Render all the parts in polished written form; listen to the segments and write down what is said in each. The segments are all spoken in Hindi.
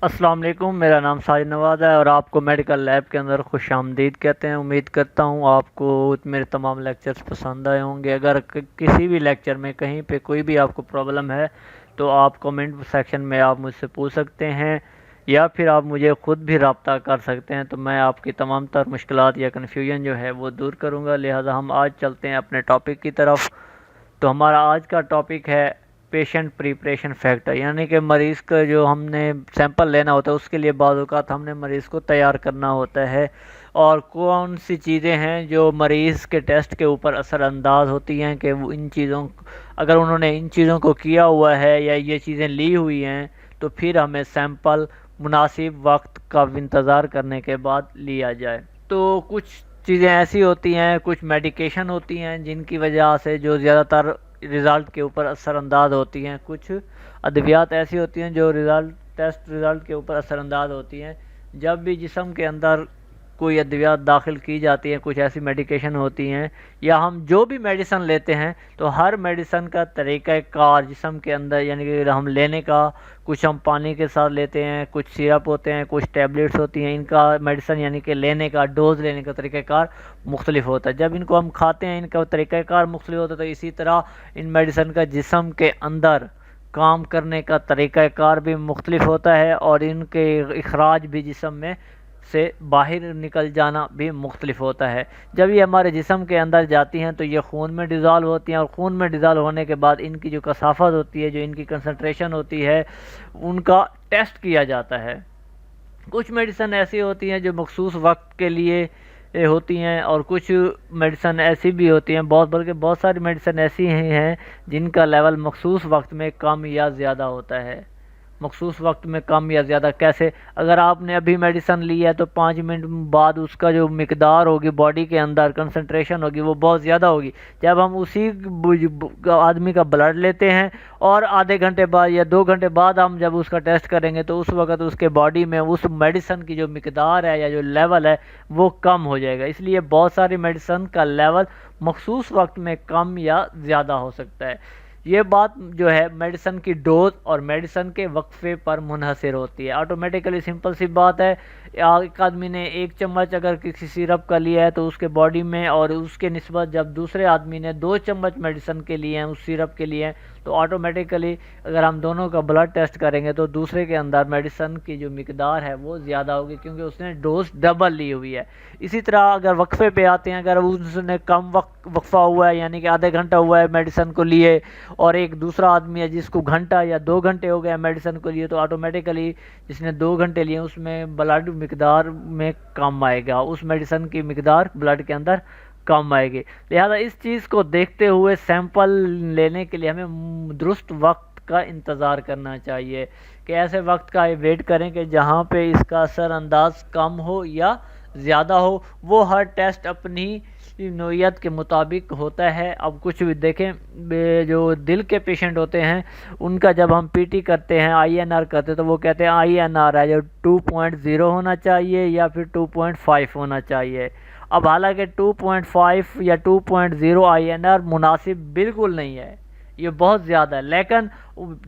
अस्सलाम वालेकुम। मेरा नाम साजिद नवाज़ है और आपको मेडिकल लैब के अंदर खुशामदीद कहते हैं। उम्मीद करता हूँ आपको मेरे तमाम लेक्चर्स पसंद आए होंगे। अगर किसी भी लेक्चर में कहीं पे कोई भी आपको प्रॉब्लम है तो आप कमेंट सेक्शन में आप मुझसे पूछ सकते हैं या फिर आप मुझे ख़ुद भी रब्ता कर सकते हैं, तो मैं आपकी तमाम तर मुश्किलात या कन्फ्यूजन जो है वो दूर करूँगा। लिहाजा हम आज चलते हैं अपने टॉपिक की तरफ। तो हमारा आज का टॉपिक है पेशेंट प्रिपरेशन फैक्टर, यानी कि मरीज़ का जो हमने सैंपल लेना होता है उसके लिए बाज़ औक़ात हमने मरीज़ को तैयार करना होता है, और कौन सी चीज़ें हैं जो मरीज़ के टेस्ट के ऊपर असरअंदाज होती हैं कि वो इन चीज़ों, अगर उन्होंने इन चीज़ों को किया हुआ है या ये चीज़ें ली हुई हैं तो फिर हमें सैंपल मुनासिब वक्त का इंतज़ार करने के बाद लिया जाए। तो कुछ चीज़ें ऐसी होती हैं, कुछ मेडिकेशन होती हैं जिनकी वजह से जो ज़्यादातर रिज़ल्ट के ऊपर असरअंदाज होती हैं, कुछ अद्वियात ऐसी होती हैं जो टेस्ट रिज़ल्ट के ऊपर असरअंदाज होती हैं। जब भी जिस्म के अंदर कोई अद्वियात दाखिल की जाती हैं, कुछ ऐसी मेडिकेशन होती हैं या हम जो भी मेडिसन लेते हैं, तो हर मेडिसन का तरीक़ाकार जिस्म के अंदर, यानी कि हम लेने का, कुछ हम पानी के साथ लेते हैं, कुछ सिरप होते हैं, कुछ टैबलेट्स होती हैं, इनका मेडिसन यानी कि लेने का, डोज़ लेने का तरीक़ाकार मुख्तलिफ होता है। जब इनको हम खाते हैं इनका तरीक़ाकार मुख्तलिफ होता है, तो इसी तरह इन मेडिसन का जिस्म के अंदर काम करने का तरीक़ाकार भी मुख्तलिफ होता है और इनके इखराज भी जिस्म में से बाहर निकल जाना भी मुख्तलिफ होता है। जब ये हमारे जिस्म के अंदर जाती हैं तो ये खून में डिज़ॉल्व होती हैं, और खून में डिज़ॉल्व होने के बाद इनकी जो कसाफत होती है, जो इनकी कंसंट्रेशन होती है, उनका टेस्ट किया जाता है। कुछ मेडिसन ऐसी होती हैं जो मखसूस वक्त के लिए होती हैं, और कुछ मेडिसन ऐसी भी होती हैं, बल्कि बहुत सारी मेडिसन ऐसी हैं जिनका लेवल मखसूस वक्त में कम या ज़्यादा होता है। मखसूस वक्त में कम या ज़्यादा कैसे? अगर आपने अभी मेडिसन ली है तो 5 मिनट बाद उसका जो मिकदार होगी बॉडी के अंदर, कंसंट्रेशन होगी, वो बहुत ज़्यादा होगी। जब हम उसी आदमी का ब्लड लेते हैं और आधे घंटे बाद या 2 घंटे बाद हम जब उसका टेस्ट करेंगे तो उस वक्त उसके बॉडी में उस मेडिसन की जो मिकदार है या जो लेवल है वो कम हो जाएगा। इसलिए बहुत सारी मेडिसन का लेवल मखसूस वक्त में कम या ज़्यादा हो सकता है। ये बात जो है मेडिसन की डोज और मेडिसन के वक्फे पर मुनहसर होती है। ऑटोमेटिकली सिंपल सी बात है, एक आदमी ने 1 चम्मच अगर किसी सिरप का लिया है तो उसके बॉडी में, और उसके निस्बत जब दूसरे आदमी ने 2 चम्मच मेडिसन के लिए हैं, उस सिरप के लिए हैं, तो ऑटोमेटिकली अगर हम दोनों का ब्लड टेस्ट करेंगे तो दूसरे के अंदर मेडिसन की जो मिकदार है वो ज़्यादा होगी, क्योंकि उसने डोज डबल ली हुई है। इसी तरह अगर वक्फे पे आते हैं, अगर उसने कम वक्फा हुआ है, यानी कि आधे घंटा हुआ है मेडिसन को लिए, और एक दूसरा आदमी है जिसको घंटा या 2 घंटे हो गया मेडिसन को लिए, तो ऑटोमेटिकली जिसने 2 घंटे लिए उसमें ब्लड मिकदार में कम आएगा, उस मेडिसन की मिकदार ब्लड के अंदर कम आएगी। लिहाजा इस चीज़ को देखते हुए सैंपल लेने के लिए हमें दुरुस्त वक्त का इंतज़ार करना चाहिए, कि ऐसे वक्त का वेट करें कि जहाँ पे इसका असर अंदाज कम हो या ज़्यादा हो। वो हर टेस्ट अपनी नौइयत के मुताबिक होता है। अब कुछ भी देखें, जो दिल के पेशेंट होते हैं उनका जब हम पीटी करते हैं, आईएनआर करते हैं, तो वो कहते हैं आईएनआर है जो 2.0 होना चाहिए या फिर 2.5 होना चाहिए। अब हालांकि 2.5 या 2.0 आईएनआर मुनासिब बिल्कुल नहीं है, ये बहुत ज़्यादा है, लेकिन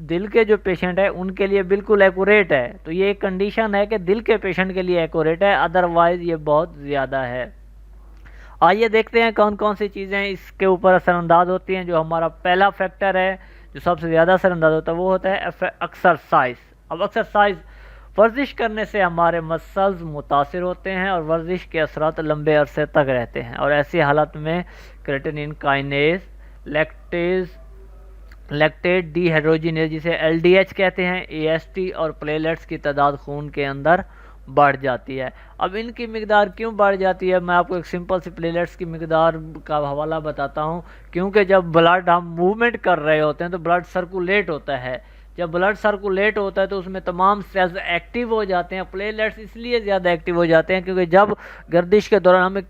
दिल के जो पेशेंट है उनके लिए बिल्कुल एक्यूरेट है। तो ये एक कंडीशन है कि दिल के पेशेंट के लिए एक्यूरेट है, अदरवाइज़ ये बहुत ज़्यादा है। आइए देखते हैं कौन कौन सी चीज़ें इसके ऊपर असरअंदाज होती हैं। जो हमारा पहला फैक्टर है जो सबसे ज़्यादा असरअंदाज होता है वो होता है एक्सरसाइज। अब एक्सरसाइज, वर्जिश करने से हमारे मसल्स मुतासिर होते हैं और वर्जिश के असरात लंबे अरसे तक रहते हैं, और ऐसी हालत में क्रेटिनिन काइनेज, लैक्टेट डीहाइड्रोजिनेज जिसे एलडीएच कहते हैं, एएसटी और प्लेटलेट्स की तादाद खून के अंदर बढ़ जाती है। अब इनकी मिकदार क्यों बढ़ जाती है, मैं आपको एक सिंपल सी प्लेटलेट्स की मिकदार का हवाला बताता हूँ। क्योंकि जब ब्लड हम मूवमेंट कर रहे होते हैं तो ब्लड सर्कुलेट होता है। जब ब्लड सर्कुलेट होता है तो उसमें तमाम सेल्स एक्टिव हो जाते हैं। प्लेटलेट्स इसलिए ज़्यादा एक्टिव हो जाते हैं क्योंकि जब गर्दिश के दौरान हमें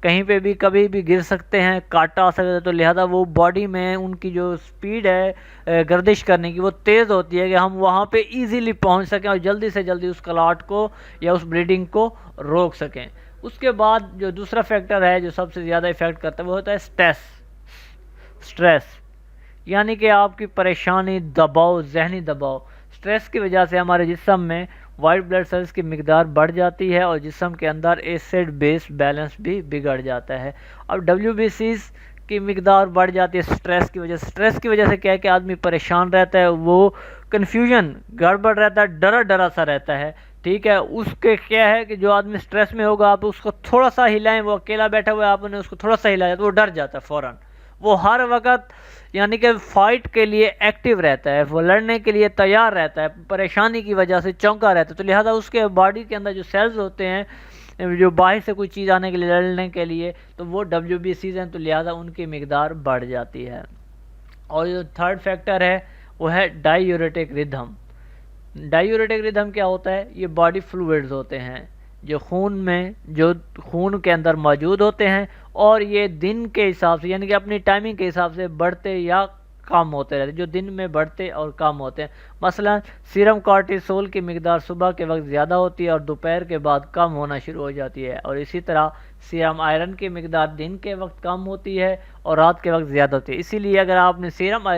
कहीं पे भी कभी भी गिर सकते हैं, काटा आ सकता है, तो लिहाजा वो बॉडी में उनकी जो स्पीड है गर्दिश करने की वो तेज़ होती है कि हम वहाँ पे इजीली पहुँच सकें और जल्दी से जल्दी उस क्लॉट को या उस ब्लीडिंग को रोक सकें। उसके बाद जो दूसरा फैक्टर है जो सबसे ज़्यादा इफ़ेक्ट करता है वो होता है स्ट्रेस। यानी कि आपकी परेशानी, दबाव, जहनी दबाव, स्ट्रेस की वजह से हमारे जिस्म में वाइट ब्लड सेल्स की मिकदार बढ़ जाती है और जिस्म के अंदर एसिड बेस बैलेंस भी बिगड़ जाता है। अब WBCs की मिकदार बढ़ जाती है स्ट्रेस की वजह से। स्ट्रेस की वजह से क्या है कि आदमी परेशान रहता है, वो कन्फ्यूजन, गड़बड़ रहता है, डरा डरा सा रहता है। ठीक है, उसके क्या है कि जो आदमी स्ट्रेस में होगा, आप उसको थोड़ा सा हिलाएं, वो अकेला बैठा हुआ है, आपने उसको थोड़ा सा हिलाया तो वो डर जाता है फ़ौरन। वो हर वक्त यानी कि फ़ाइट के लिए एक्टिव रहता है, वो लड़ने के लिए तैयार रहता है, परेशानी की वजह से चौंका रहता है। तो लिहाजा उसके बॉडी के अंदर जो सेल्स होते हैं जो बाहर से कोई चीज़ आने के लिए, लड़ने के लिए, तो वो WBCs हैं, तो लिहाजा उनकी मिकदार बढ़ जाती है। और जो थर्ड फैक्टर है वो है डायूरेटिक रिदम। डायूरेटिक रिदम क्या होता है? ये बॉडी फ्लूइड्स होते हैं जो खून के अंदर मौजूद होते हैं और ये दिन के हिसाब से यानी कि अपनी टाइमिंग के हिसाब से बढ़ते या कम होते रहते हैं, जो दिन में बढ़ते और कम होते हैं। मसलन सीरम कॉर्टिसोल की मिकदार सुबह के वक्त ज़्यादा होती है और दोपहर के बाद कम होना शुरू हो जाती है, और इसी तरह सीरम आयरन की मिकदार दिन के वक्त कम होती है और रात के वक्त ज़्यादा होती है। इसीलिए अगर आपने सीरम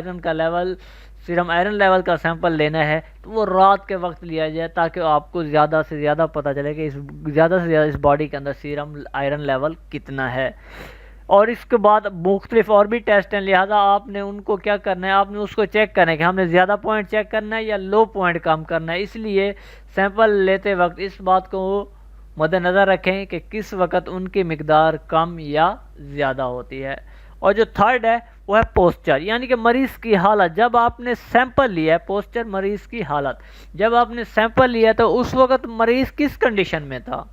आयरन लेवल का सैंपल लेना है तो वो रात के वक्त लिया जाए, ताकि आपको ज़्यादा से ज़्यादा पता चले कि ज़्यादा से ज़्यादा इस बॉडी के अंदर सीरम आयरन लेवल कितना है। और इसके बाद मुख्तलिफ और भी टेस्ट हैं, लिहाजा आपने उनको क्या करना है, आपने उसको चेक करना है कि हमने ज़्यादा पॉइंट चेक करना है या लो पॉइंट कम करना है। इसलिए सैंपल लेते वक्त इस बात को मद्देनज़र रखें कि किस वक्त उनकी मिकदार कम या ज़्यादा होती है। और जो थर्ड है वो है पोस्चर, यानी कि मरीज़ की हालत। जब आपने सैंपल लिया है, पोस्चर मरीज़ की हालत, जब आपने सैंपल लिया तो उस वक्त मरीज़ किस कंडीशन में था।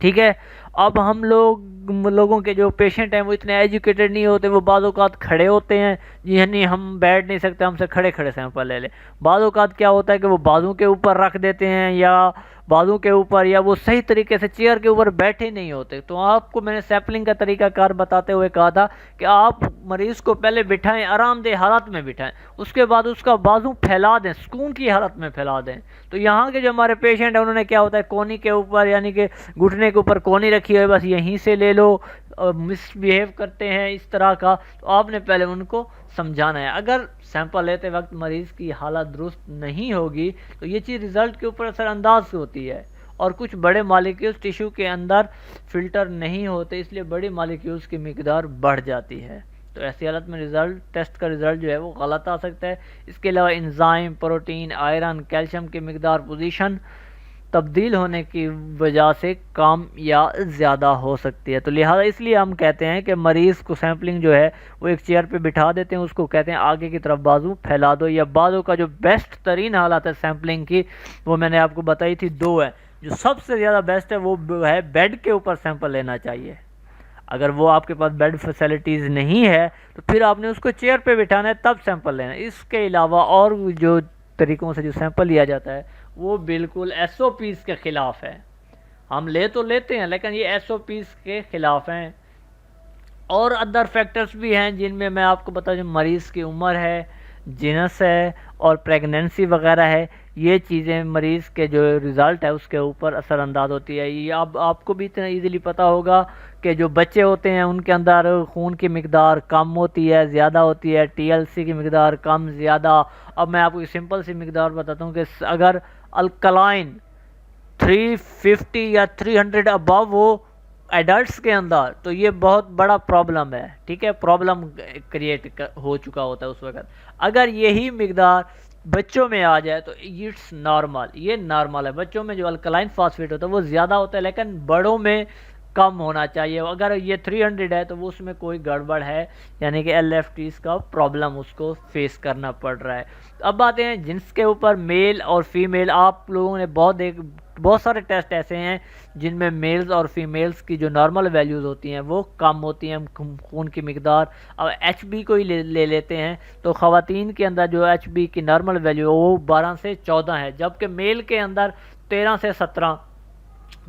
ठीक है, अब हम लोगों के जो पेशेंट हैं वो इतने एजुकेटेड नहीं होते, वो बाज़ औक़ात खड़े होते हैं, जी नहीं हम बैठ नहीं सकते, हमसे खड़े खड़े सैंपल ले लें। बाज़ औक़ात क्या होता है कि वो बाजू के ऊपर रख देते हैं या बाजू के ऊपर, या वो सही तरीके से चेयर के ऊपर बैठे नहीं होते। तो आपको मैंने सैंपलिंग का तरीकाकार बताते हुए कहा था कि आप मरीज़ को पहले बिठाएं, आरामदेह हालत में बिठाएं, उसके बाद उसका बाजू फैला दें, सुकून की हालत में फैला दें। तो यहाँ के जो हमारे पेशेंट हैं उन्होंने क्या होता है, कोनी के ऊपर यानी कि घुटने के ऊपर कोनी रखी है, बस यहीं से ले लो, मिसबिहेव करते हैं इस तरह का। तो आपने पहले उनको समझाना है। अगर सैंपल लेते वक्त मरीज़ की हालत दुरुस्त नहीं होगी तो ये चीज़ रिज़ल्ट के ऊपर असरअंदाज होती है, और कुछ बड़े मालिक्यूल्स टिश्यू के अंदर फ़िल्टर नहीं होते, इसलिए बड़ी मालिक्यूल्स की मिकदार बढ़ जाती है। तो ऐसी हालत में टेस्ट का रिज़ल्ट जो है वो गलत आ सकता है। इसके अलावा एंजाइम, प्रोटीन, आयरन, कैल्शियम की मिकदार, पोजीशन तब्दील होने की वजह से कम या ज़्यादा हो सकती है। तो लिहाजा इसलिए हम कहते हैं कि मरीज़ को सैंपलिंग जो है वो एक चेयर पे बिठा देते हैं, उसको कहते हैं आगे की तरफ बाजू फैला दो। या बाजू का जो बेस्ट तरीन हालत है सैंपलिंग की वो मैंने आपको बताई थी, दो है। जो सबसे ज़्यादा बेस्ट है वो है बेड के ऊपर सैंपल लेना चाहिए। अगर वो आपके पास बेड फैसिलिटीज़ नहीं है तो फिर आपने उसको चेयर पे बिठाना है, तब सैंपल लेना है। इसके अलावा और जो तरीक़ों से जो सैंपल लिया जाता है वो बिल्कुल SOPs के ख़िलाफ़ है। हम ले तो लेते हैं लेकिन ये SOPs के ख़िलाफ़ हैं। और अदर फैक्टर्स भी हैं जिनमें मैं आपको बता दूं, मरीज़ की उम्र है, जिनस है और प्रेगनेंसी वगैरह है। ये चीज़ें मरीज़ के जो रिज़ल्ट है उसके ऊपर असरअंदाज होती है। ये अब आपको भी इतना ईज़िली पता होगा कि जो बच्चे होते हैं उनके अंदर खून की मिकदार कम होती है, ज़्यादा होती है, TLC की मिकदार कम ज़्यादा। अब मैं आपको सिंपल सी मिकदार बताता हूँ कि अगर अल्कलाइन 350 या 300 अबव हो एडल्ट्स के अंदर तो ये बहुत बड़ा प्रॉब्लम है। ठीक है, प्रॉब्लम क्रिएट हो चुका होता है उस वक्त। अगर यही मिकदार बच्चों में आ जाए तो इट्स नॉर्मल, ये नॉर्मल है। बच्चों में जो अल्कलाइन फास्फेट होता है वो ज़्यादा होता है लेकिन बड़ों में कम होना चाहिए। अगर ये 300 है तो वो उसमें कोई गड़बड़ है, यानी कि LFTs का प्रॉब्लम उसको फेस करना पड़ रहा है। अब आते हैं जिन्स के ऊपर, मेल और फीमेल। आप लोगों ने बहुत सारे टेस्ट ऐसे हैं जिनमें मेल्स और फीमेल्स की जो नॉर्मल वैल्यूज़ होती हैं वो कम होती हैं खून की मिकदार। अब HB को ही ले लेते हैं तो ख़वातीन के अंदर जो HB की नॉर्मल वैल्यू वो 12 से 14 है, जबकि मेल के अंदर 13 से 17।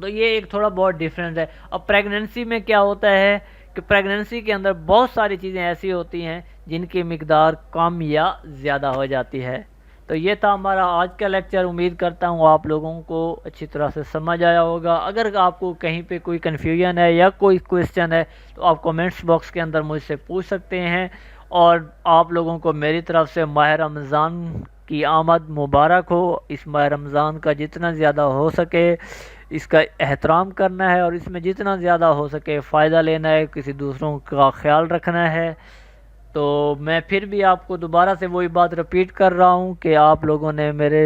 तो ये एक थोड़ा बहुत डिफरेंस है। अब प्रेगनेंसी में क्या होता है कि प्रेगनेंसी के अंदर बहुत सारी चीज़ें ऐसी होती हैं जिनकी मिकदार कम या ज़्यादा हो जाती है। तो ये था हमारा आज का लेक्चर। उम्मीद करता हूँ आप लोगों को अच्छी तरह से समझ आया होगा। अगर आपको कहीं पे कोई कन्फ्यूजन है या कोई क्वेश्चन है तो आप कमेंट्स बॉक्स के अंदर मुझसे पूछ सकते हैं। और आप लोगों को मेरी तरफ से माह रमज़ान की आमद मुबारक हो। इस माह रमज़ान का जितना ज़्यादा हो सके इसका एहतराम करना है और इसमें जितना ज़्यादा हो सके फ़ायदा लेना है, किसी दूसरों का ख्याल रखना है। तो मैं फिर भी आपको दोबारा से वही बात रिपीट कर रहा हूँ कि आप लोगों ने मेरे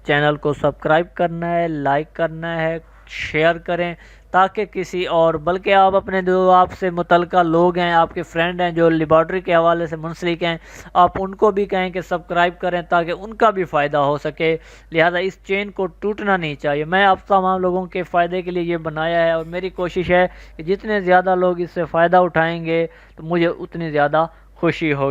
चैनल को सब्सक्राइब करना है, लाइक करना है, शेयर करें, ताकि किसी और, बल्कि आप अपने जो आपसे मुतल्लिका लोग हैं, आपके फ्रेंड हैं जो लेबॉर्ट्री के हवाले से मुंसलिक हैं, आप उनको भी कहें कि सब्सक्राइब करें ताकि उनका भी फ़ायदा हो सके। लिहाजा इस चेन को टूटना नहीं चाहिए। मैं आप तमाम लोगों के फ़ायदे के लिए ये बनाया है और मेरी कोशिश है कि जितने ज़्यादा लोग इससे फ़ायदा उठाएंगे तो मुझे उतनी ज़्यादा खुशी होगी।